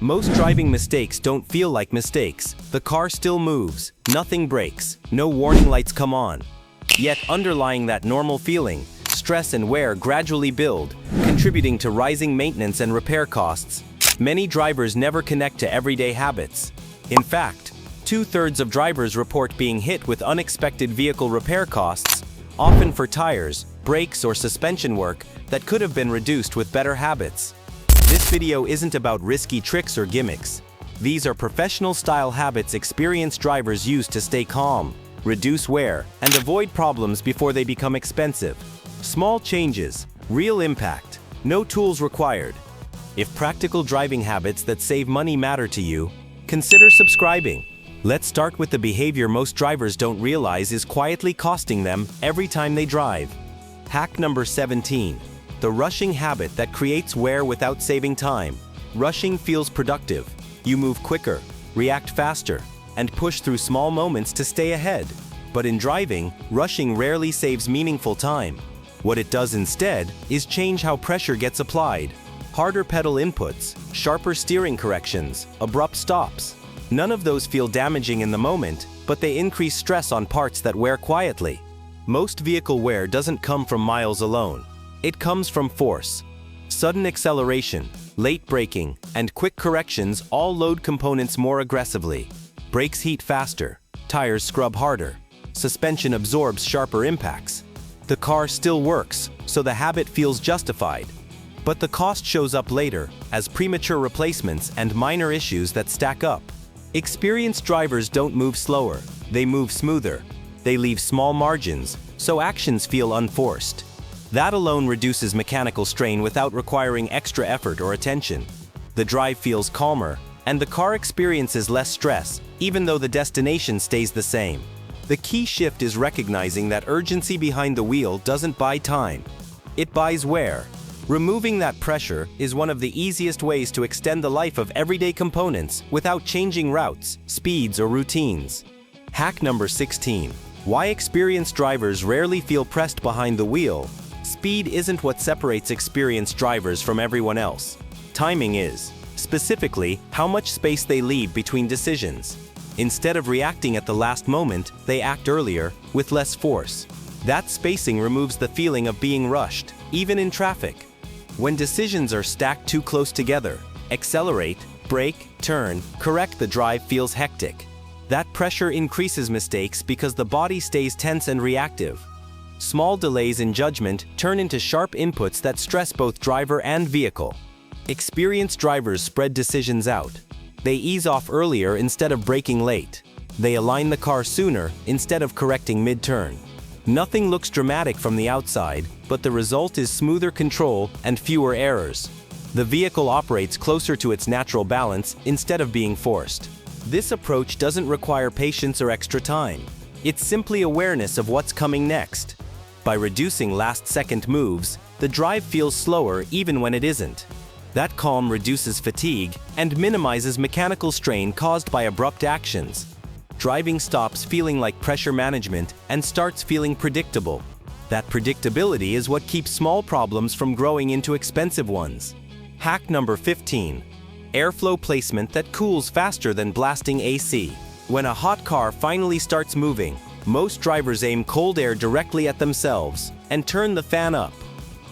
Most driving mistakes don't feel like mistakes. The car still moves, nothing breaks, no warning lights come on. Yet underlying that normal feeling, stress and wear gradually build, contributing to rising maintenance and repair costs. Many drivers never connect to everyday habits. In fact, 2/3 of drivers report being hit with unexpected vehicle repair costs, often for tires, brakes, or suspension work that could have been reduced with better habits. This video isn't about risky tricks or gimmicks. These are professional-style habits experienced drivers use to stay calm, reduce wear, and avoid problems before they become expensive. Small changes, real impact, no tools required. If practical driving habits that save money matter to you, consider subscribing. Let's start with the behavior most drivers don't realize is quietly costing them every time they drive. Hack number 17. The rushing habit that creates wear without saving time. Rushing feels productive. You move quicker, react faster, and push through small moments to stay ahead. But in driving, rushing rarely saves meaningful time. What it does instead is change how pressure gets applied. Harder pedal inputs, sharper steering corrections, abrupt stops. None of those feel damaging in the moment, but they increase stress on parts that wear quietly. Most vehicle wear doesn't come from miles alone. It comes from force. Sudden acceleration, late braking, and quick corrections all load components more aggressively. Brakes heat faster, tires scrub harder, suspension absorbs sharper impacts. The car still works, so the habit feels justified. But the cost shows up later, as premature replacements and minor issues that stack up. Experienced drivers don't move slower, they move smoother. They leave small margins, so actions feel unforced. That alone reduces mechanical strain without requiring extra effort or attention. The drive feels calmer, and the car experiences less stress, even though the destination stays the same. The key shift is recognizing that urgency behind the wheel doesn't buy time. It buys wear. Removing that pressure is one of the easiest ways to extend the life of everyday components without changing routes, speeds, or routines. Hack number 16. Why experienced drivers rarely feel pressed behind the wheel. Speed isn't what separates experienced drivers from everyone else. Timing is. Specifically, how much space they leave between decisions. Instead of reacting at the last moment, they act earlier, with less force. That spacing removes the feeling of being rushed, even in traffic. When decisions are stacked too close together, accelerate, brake, turn, correct, the drive feels hectic. That pressure increases mistakes because the body stays tense and reactive. Small delays in judgment turn into sharp inputs that stress both driver and vehicle. Experienced drivers spread decisions out. They ease off earlier instead of braking late. They align the car sooner instead of correcting mid-turn. Nothing looks dramatic from the outside, but the result is smoother control and fewer errors. The vehicle operates closer to its natural balance instead of being forced. This approach doesn't require patience or extra time. It's simply awareness of what's coming next. By reducing last-second moves, the drive feels slower even when it isn't. That calm reduces fatigue and minimizes mechanical strain caused by abrupt actions. Driving stops feeling like pressure management and starts feeling predictable. That predictability is what keeps small problems from growing into expensive ones. Hack number 15. Airflow placement that cools faster than blasting AC. When a hot car finally starts moving, most drivers aim cold air directly at themselves and turn the fan up.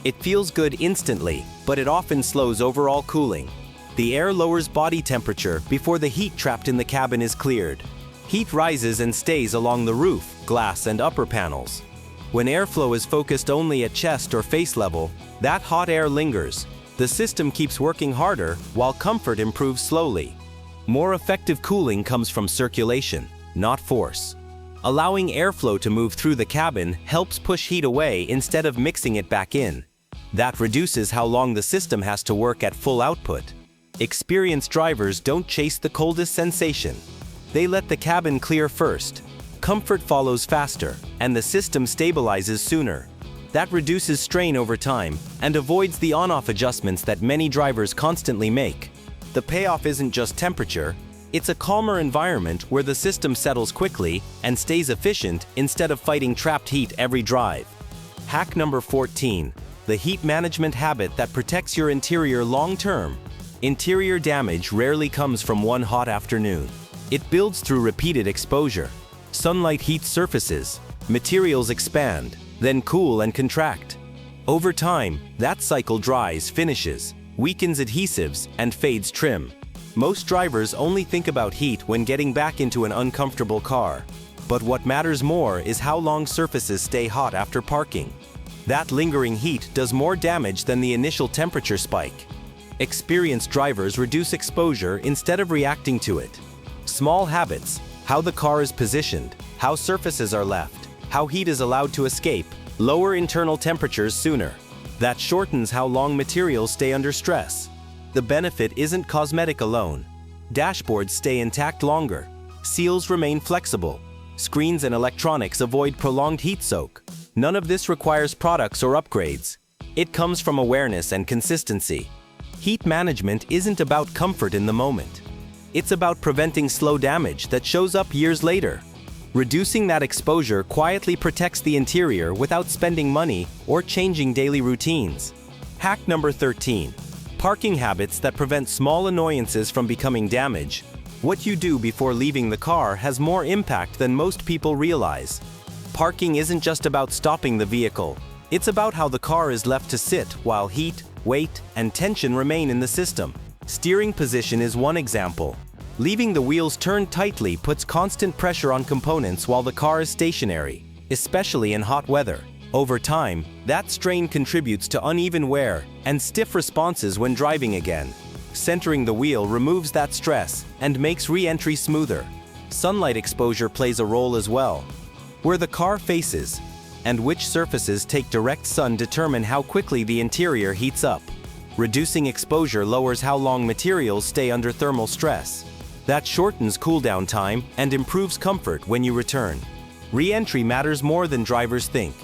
It feels good instantly, but it often slows overall cooling. The air lowers body temperature before the heat trapped in the cabin is cleared. Heat rises and stays along the roof, glass, and upper panels. When airflow is focused only at chest or face level, that hot air lingers. The system keeps working harder while comfort improves slowly. More effective cooling comes from circulation, not force. Allowing airflow to move through the cabin helps push heat away instead of mixing it back in. That reduces how long the system has to work at full output. Experienced drivers don't chase the coldest sensation. They let the cabin clear first. Comfort follows faster, and the system stabilizes sooner. That reduces strain over time and avoids the on-off adjustments that many drivers constantly make. The payoff isn't just temperature, it's a calmer environment where the system settles quickly and stays efficient instead of fighting trapped heat every drive. Hack number 14. The heat management habit that protects your interior long-term. Interior damage rarely comes from one hot afternoon. It builds through repeated exposure. Sunlight heats surfaces, materials expand, then cool and contract. Over time, that cycle dries, finishes, weakens adhesives, and fades trim. Most drivers only think about heat when getting back into an uncomfortable car. But what matters more is how long surfaces stay hot after parking. That lingering heat does more damage than the initial temperature spike. Experienced drivers reduce exposure instead of reacting to it. Small habits, how the car is positioned, how surfaces are left, how heat is allowed to escape, lower internal temperatures sooner. That shortens how long materials stay under stress. The benefit isn't cosmetic alone. Dashboards stay intact longer. Seals remain flexible. Screens and electronics avoid prolonged heat soak. None of this requires products or upgrades. It comes from awareness and consistency. Heat management isn't about comfort in the moment. It's about preventing slow damage that shows up years later. Reducing that exposure quietly protects the interior without spending money or changing daily routines. Hack number 13. Parking habits that prevent small annoyances from becoming damage. What you do before leaving the car has more impact than most people realize. Parking isn't just about stopping the vehicle. It's about how the car is left to sit while heat, weight, and tension remain in the system. Steering position is one example. Leaving the wheels turned tightly puts constant pressure on components while the car is stationary, especially in hot weather. Over time, that strain contributes to uneven wear and stiff responses when driving again. Centering the wheel removes that stress and makes re-entry smoother. Sunlight exposure plays a role as well. Where the car faces and which surfaces take direct sun determine how quickly the interior heats up. Reducing exposure lowers how long materials stay under thermal stress. That shortens cooldown time and improves comfort when you return. Re-entry matters more than drivers think.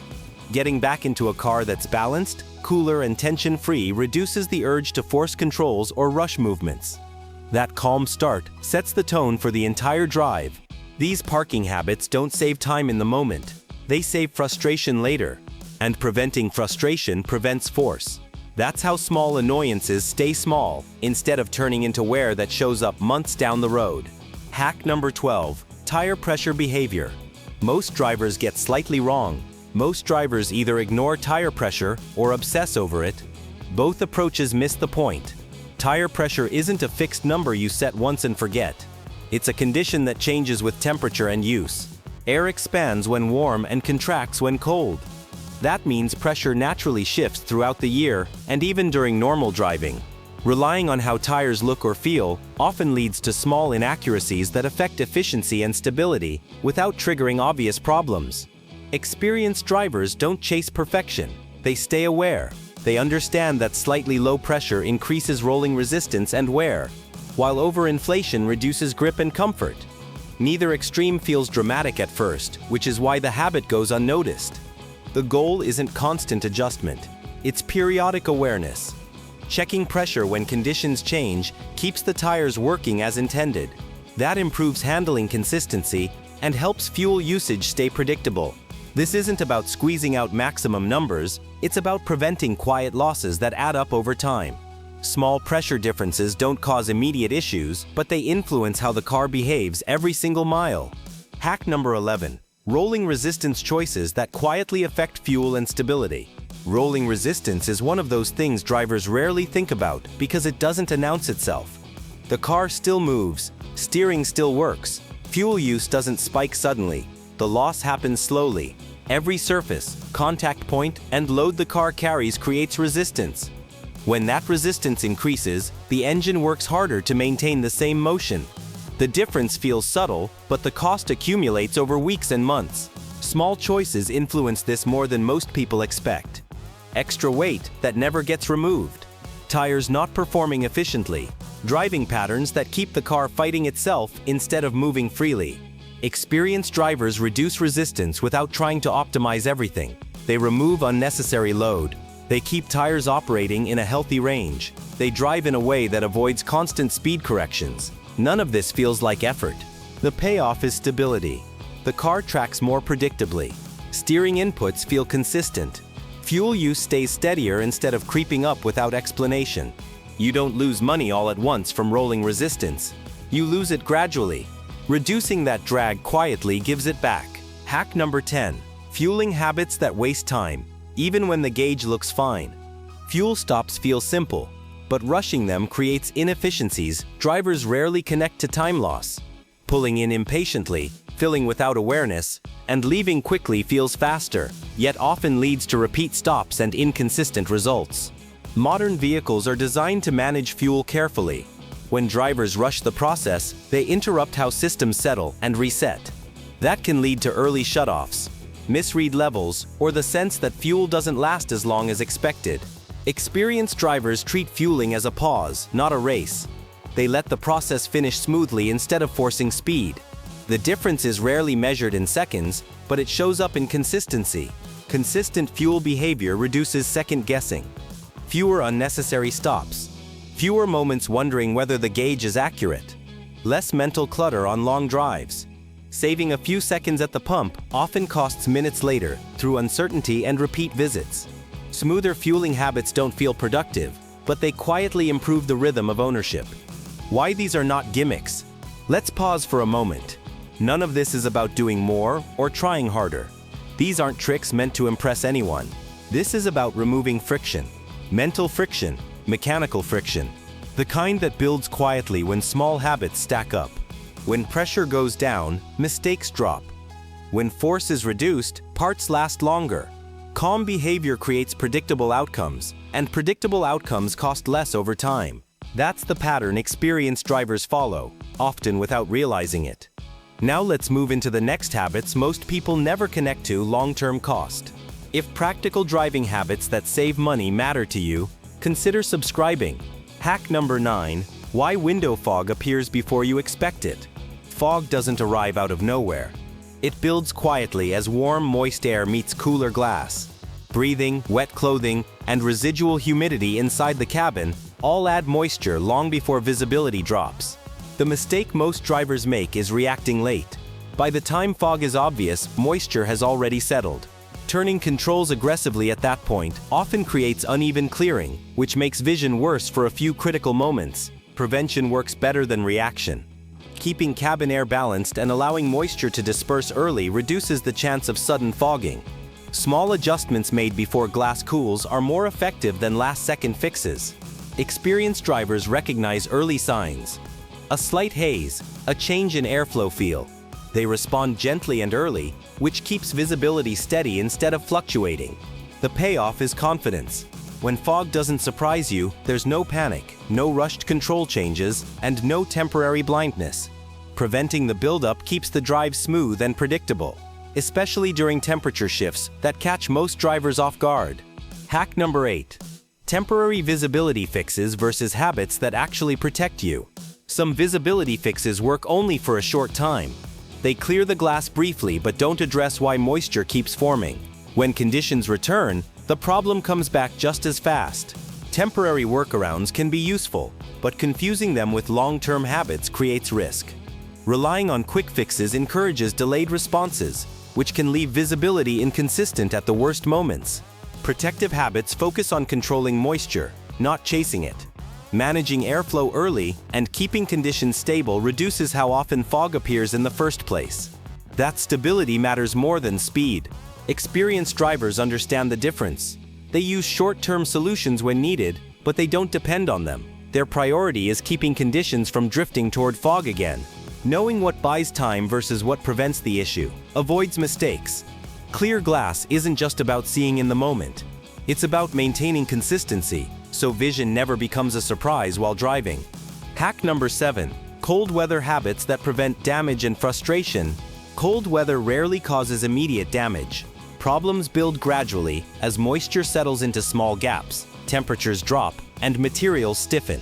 Getting back into a car that's balanced, cooler, and tension-free reduces the urge to force controls or rush movements. That calm start sets the tone for the entire drive. These parking habits don't save time in the moment. They save frustration later. And preventing frustration prevents force. That's how small annoyances stay small, instead of turning into wear that shows up months down the road. Hack number 12. Tire pressure behavior. Most drivers get slightly wrong. Most drivers either ignore tire pressure or obsess over it. Both approaches miss the point. Tire pressure isn't a fixed number you set once and forget. It's a condition that changes with temperature and use. Air expands when warm and contracts when cold. That means pressure naturally shifts throughout the year and even during normal driving. Relying on how tires look or feel often leads to small inaccuracies that affect efficiency and stability without triggering obvious problems. Experienced drivers don't chase perfection. They stay aware. They understand that slightly low pressure increases rolling resistance and wear, while overinflation reduces grip and comfort. Neither extreme feels dramatic at first, which is why the habit goes unnoticed. The goal isn't constant adjustment. It's periodic awareness. Checking pressure when conditions change keeps the tires working as intended. That improves handling consistency and helps fuel usage stay predictable. This isn't about squeezing out maximum numbers, it's about preventing quiet losses that add up over time. Small pressure differences don't cause immediate issues, but they influence how the car behaves every single mile. Hack number 11. Rolling resistance choices that quietly affect fuel and stability. Rolling resistance is one of those things drivers rarely think about because it doesn't announce itself. The car still moves, steering still works, fuel use doesn't spike suddenly. The loss happens slowly. Every surface, contact point, and load the car carries creates resistance. When that resistance increases, the engine works harder to maintain the same motion. The difference feels subtle, but the cost accumulates over weeks and months. Small choices influence this more than most people expect. Extra weight that never gets removed. Tires not performing efficiently. Driving patterns that keep the car fighting itself instead of moving freely. Experienced drivers reduce resistance without trying to optimize everything. They remove unnecessary load. They keep tires operating in a healthy range. They drive in a way that avoids constant speed corrections. None of this feels like effort. The payoff is stability. The car tracks more predictably. Steering inputs feel consistent. Fuel use stays steadier instead of creeping up without explanation. You don't lose money all at once from rolling resistance. You lose it gradually. Reducing that drag quietly gives it back. Hack number 10. Fueling habits that waste time, even when the gauge looks fine. Fuel stops feel simple, but rushing them creates inefficiencies drivers rarely connect to time loss. Pulling in impatiently, filling without awareness, and leaving quickly feels faster, yet often leads to repeat stops and inconsistent results. Modern vehicles are designed to manage fuel carefully. When drivers rush the process, they interrupt how systems settle and reset. That can lead to early shutoffs, misread levels, or the sense that fuel doesn't last as long as expected. Experienced drivers treat fueling as a pause, not a race. They let the process finish smoothly instead of forcing speed. The difference is rarely measured in seconds, but it shows up in consistency. Consistent fuel behavior reduces second-guessing. Fewer unnecessary stops. Fewer moments wondering whether the gauge is accurate. Less mental clutter on long drives. Saving a few seconds at the pump often costs minutes later through uncertainty and repeat visits. Smoother fueling habits don't feel productive, but they quietly improve the rhythm of ownership. Why these are not gimmicks? Let's pause for a moment. None of this is about doing more or trying harder. These aren't tricks meant to impress anyone. This is about removing friction. Mental friction, mechanical friction. The kind that builds quietly when small habits stack up. When pressure goes down, mistakes drop. When force is reduced, parts last longer. Calm behavior creates predictable outcomes, and predictable outcomes cost less over time. That's the pattern experienced drivers follow, often without realizing it. Now let's move into the next habits most people never connect to: long-term cost. If practical driving habits that save money matter to you, consider subscribing. Hack number 9. Why window fog appears before you expect it. Fog doesn't arrive out of nowhere. It builds quietly as warm, moist air meets cooler glass. Breathing, wet clothing, and residual humidity inside the cabin all add moisture long before visibility drops. The mistake most drivers make is reacting late. By the time fog is obvious, moisture has already settled. Turning controls aggressively at that point often creates uneven clearing, which makes vision worse for a few critical moments. Prevention works better than reaction. Keeping cabin air balanced and allowing moisture to disperse early reduces the chance of sudden fogging. Small adjustments made before glass cools are more effective than last-second fixes. Experienced drivers recognize early signs. A slight haze, a change in airflow feel. They respond gently and early, which keeps visibility steady instead of fluctuating. The payoff is confidence. When fog doesn't surprise you, there's no panic, no rushed control changes, and no temporary blindness. Preventing the buildup keeps the drive smooth and predictable, especially during temperature shifts that catch most drivers off guard. Hack number 8. Temporary visibility fixes versus habits that actually protect you. Some visibility fixes work only for a short time. They clear the glass briefly but don't address why moisture keeps forming. When conditions return, the problem comes back just as fast. Temporary workarounds can be useful, but confusing them with long-term habits creates risk. Relying on quick fixes encourages delayed responses, which can leave visibility inconsistent at the worst moments. Protective habits focus on controlling moisture, not chasing it. Managing airflow early and keeping conditions stable reduces how often fog appears in the first place. That stability matters more than speed. Experienced drivers understand the difference. They use short-term solutions when needed, but they don't depend on them. Their priority is keeping conditions from drifting toward fog again. Knowing what buys time versus what prevents the issue avoids mistakes. Clear glass isn't just about seeing in the moment. It's about maintaining consistency, so vision never becomes a surprise while driving. Hack number 7. Cold weather habits that prevent damage and frustration. Cold weather rarely causes immediate damage. Problems build gradually as moisture settles into small gaps, temperatures drop, and materials stiffen.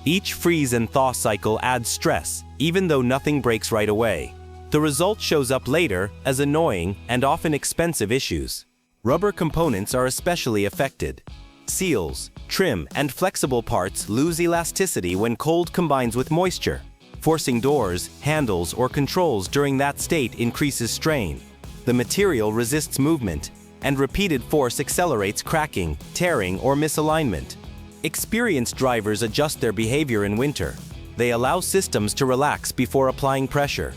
Each freeze and thaw cycle adds stress, even though nothing breaks right away. The result shows up later as annoying and often expensive issues. Rubber components are especially affected. Seals, trim, and flexible parts lose elasticity when cold combines with moisture. Forcing doors, handles, or controls during that state increases strain. The material resists movement, and repeated force accelerates cracking, tearing, or misalignment. Experienced drivers adjust their behavior in winter. They allow systems to relax before applying pressure.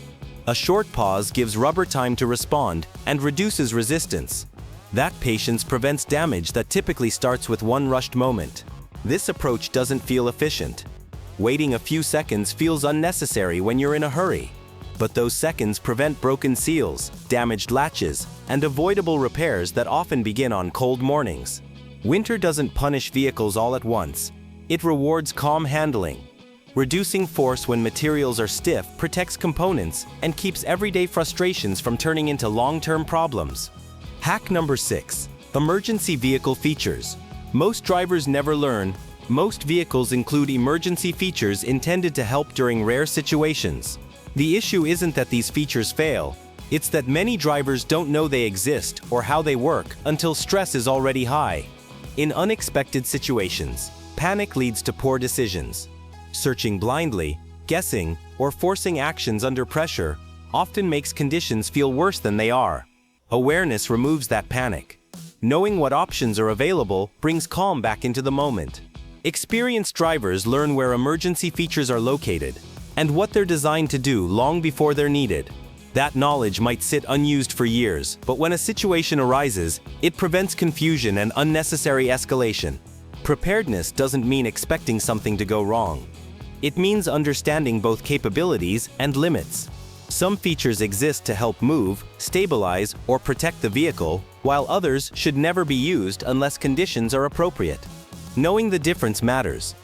A short pause gives rubber time to respond and reduces resistance. That patience prevents damage that typically starts with one rushed moment. This approach doesn't feel efficient. Waiting a few seconds feels unnecessary when you're in a hurry. But those seconds prevent broken seals, damaged latches, and avoidable repairs that often begin on cold mornings. Winter doesn't punish vehicles all at once. It rewards calm handling. Reducing force when materials are stiff protects components and keeps everyday frustrations from turning into long-term problems. Hack number 6. Emergency vehicle features. Most drivers never learn. Most vehicles include emergency features intended to help during rare situations. The issue isn't that these features fail. It's that many drivers don't know they exist or how they work until stress is already high. In unexpected situations, panic leads to poor decisions. Searching blindly, guessing, or forcing actions under pressure often makes conditions feel worse than they are. Awareness removes that panic. Knowing what options are available brings calm back into the moment. Experienced drivers learn where emergency features are located and what they're designed to do long before they're needed. That knowledge might sit unused for years, but when a situation arises, it prevents confusion and unnecessary escalation. Preparedness doesn't mean expecting something to go wrong. It means understanding both capabilities and limits. Some features exist to help move, stabilize, or protect the vehicle, while others should never be used unless conditions are appropriate. Knowing the difference matters.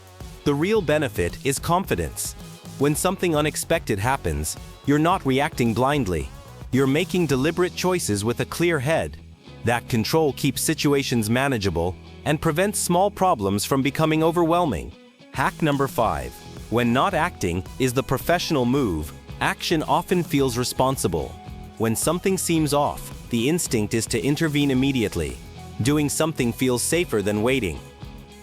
The real benefit is confidence. When something unexpected happens, you're not reacting blindly. You're making deliberate choices with a clear head. That control keeps situations manageable and prevents small problems from becoming overwhelming. Hack number 5. When not acting is the professional move, action often feels responsible. When something seems off, the instinct is to intervene immediately. Doing something feels safer than waiting.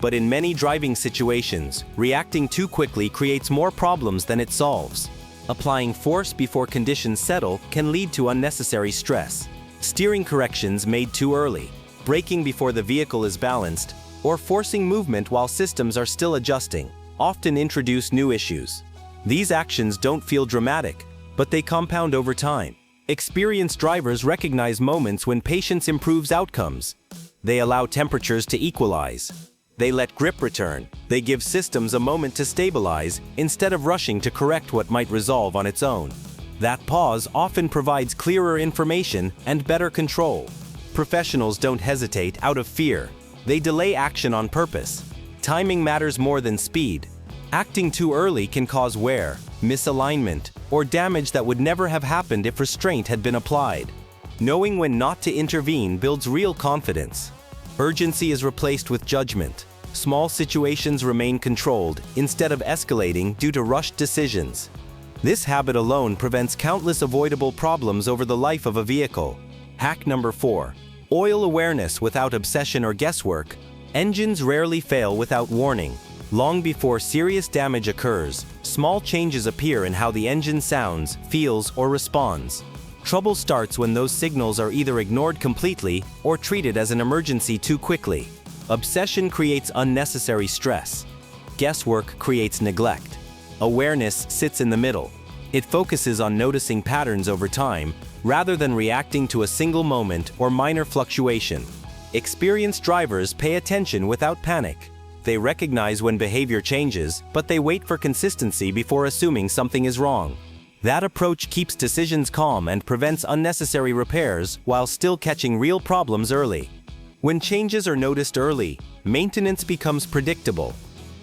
But in many driving situations, reacting too quickly creates more problems than it solves. Applying force before conditions settle can lead to unnecessary stress. Steering corrections made too early, braking before the vehicle is balanced, or forcing movement while systems are still adjusting often introduce new issues. These actions don't feel dramatic, but they compound over time. Experienced drivers recognize moments when patience improves outcomes. They allow temperatures to equalize. They let grip return. They give systems a moment to stabilize instead of rushing to correct what might resolve on its own. That pause often provides clearer information and better control. Professionals don't hesitate out of fear. They delay action on purpose. Timing matters more than speed. Acting too early can cause wear, misalignment, or damage that would never have happened if restraint had been applied. Knowing when not to intervene builds real confidence. Urgency is replaced with judgment. Small situations remain controlled instead of escalating due to rushed decisions. This habit alone prevents countless avoidable problems over the life of a vehicle. Hack number 4. Oil awareness without obsession or guesswork. Engines rarely fail without warning. Long before serious damage occurs, small changes appear in how the engine sounds, feels, or responds. Trouble starts when those signals are either ignored completely or treated as an emergency too quickly. Obsession creates unnecessary stress. Guesswork creates neglect. Awareness sits in the middle. It focuses on noticing patterns over time, rather than reacting to a single moment or minor fluctuation. Experienced drivers pay attention without panic. They recognize when behavior changes, but they wait for consistency before assuming something is wrong. That approach keeps decisions calm and prevents unnecessary repairs while still catching real problems early. When changes are noticed early, maintenance becomes predictable.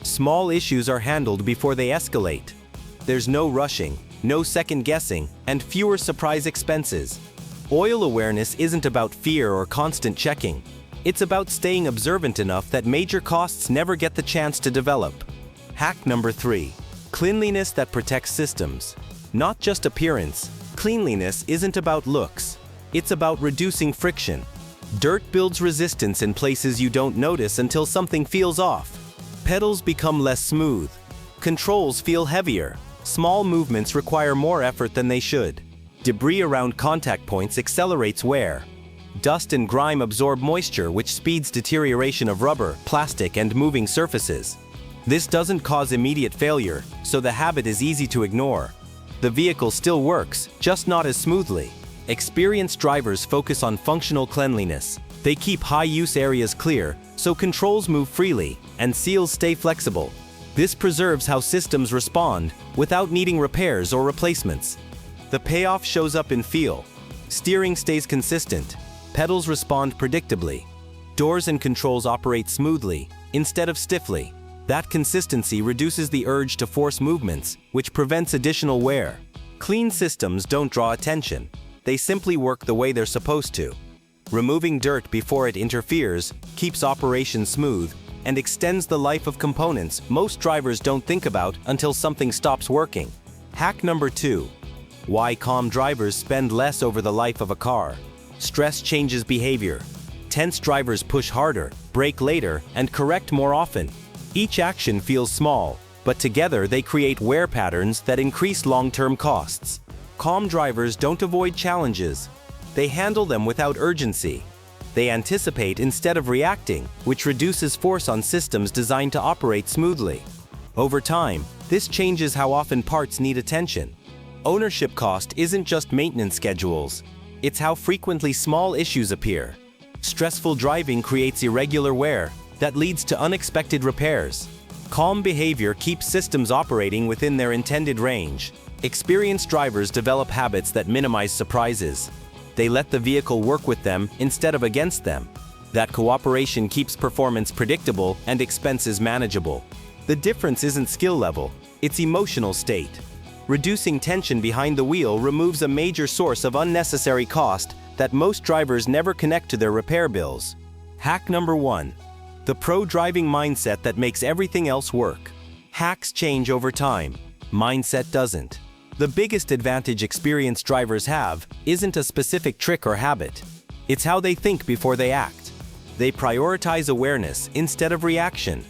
Small issues are handled before they escalate. There's no rushing, no second guessing, and fewer surprise expenses. Oil awareness isn't about fear or constant checking. It's about staying observant enough that major costs never get the chance to develop. Hack number 3. Cleanliness that protects systems. Not just appearance, cleanliness isn't about looks. It's about reducing friction. Dirt builds resistance in places you don't notice until something feels off. Pedals become less smooth. Controls feel heavier. Small movements require more effort than they should. Debris around contact points accelerates wear. Dust and grime absorb moisture, which speeds deterioration of rubber, plastic, and moving surfaces. This doesn't cause immediate failure, so the habit is easy to ignore. The vehicle still works, just not as smoothly. Experienced drivers focus on functional cleanliness. They keep high-use areas clear, so controls move freely, and seals stay flexible. This preserves how systems respond, without needing repairs or replacements. The payoff shows up in feel. Steering stays consistent. Pedals respond predictably. Doors and controls operate smoothly, instead of stiffly. That consistency reduces the urge to force movements, which prevents additional wear. Clean systems don't draw attention. They simply work the way they're supposed to. Removing dirt before it interferes keeps operation smooth and extends the life of components most drivers don't think about until something stops working. Hack number 2. Why calm drivers spend less over the life of a car. Stress changes behavior. Tense drivers push harder, brake later, and correct more often. Each action feels small, but together they create wear patterns that increase long-term costs. Calm drivers don't avoid challenges. They handle them without urgency. They anticipate instead of reacting, which reduces force on systems designed to operate smoothly. Over time, this changes how often parts need attention. Ownership cost isn't just maintenance schedules. It's how frequently small issues appear. Stressful driving creates irregular wear that leads to unexpected repairs. Calm behavior keeps systems operating within their intended range. Experienced drivers develop habits that minimize surprises. They let the vehicle work with them instead of against them. That cooperation keeps performance predictable and expenses manageable. The difference isn't skill level, it's emotional state. Reducing tension behind the wheel removes a major source of unnecessary cost that most drivers never connect to their repair bills. Hack number 1. The pro driving mindset that makes everything else work. Hacks change over time. Mindset doesn't. The biggest advantage experienced drivers have isn't a specific trick or habit. It's how they think before they act. They prioritize awareness instead of reaction.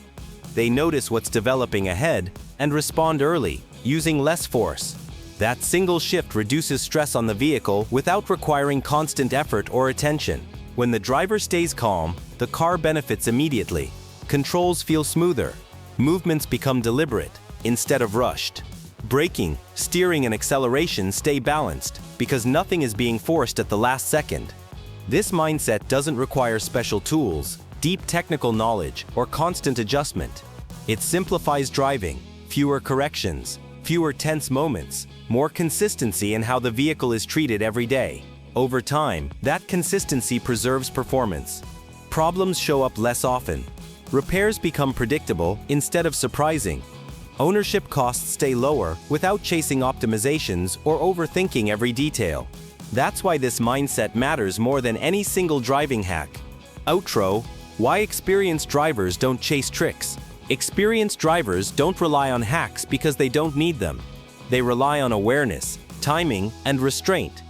They notice what's developing ahead and respond early, using less force. That single shift reduces stress on the vehicle without requiring constant effort or attention. When the driver stays calm, the car benefits immediately. Controls feel smoother. Movements become deliberate instead of rushed. Braking, steering, and acceleration stay balanced because nothing is being forced at the last second. This mindset doesn't require special tools, deep technical knowledge, or constant adjustment. It simplifies driving, fewer corrections, fewer tense moments, more consistency in how the vehicle is treated every day. Over time, that consistency preserves performance. Problems show up less often. Repairs become predictable instead of surprising. Ownership costs stay lower without chasing optimizations or overthinking every detail. That's why this mindset matters more than any single driving hack. Outro: why experienced drivers don't chase tricks. Experienced drivers don't rely on hacks because they don't need them. They rely on awareness, timing, and restraint.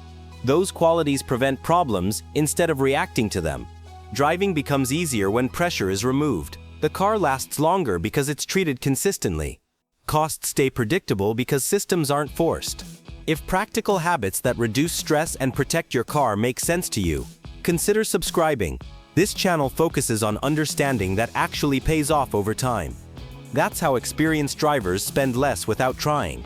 Those qualities prevent problems instead of reacting to them. Driving becomes easier when pressure is removed. The car lasts longer because it's treated consistently. Costs stay predictable because systems aren't forced. If practical habits that reduce stress and protect your car make sense to you, consider subscribing. This channel focuses on understanding that actually pays off over time. That's how experienced drivers spend less without trying.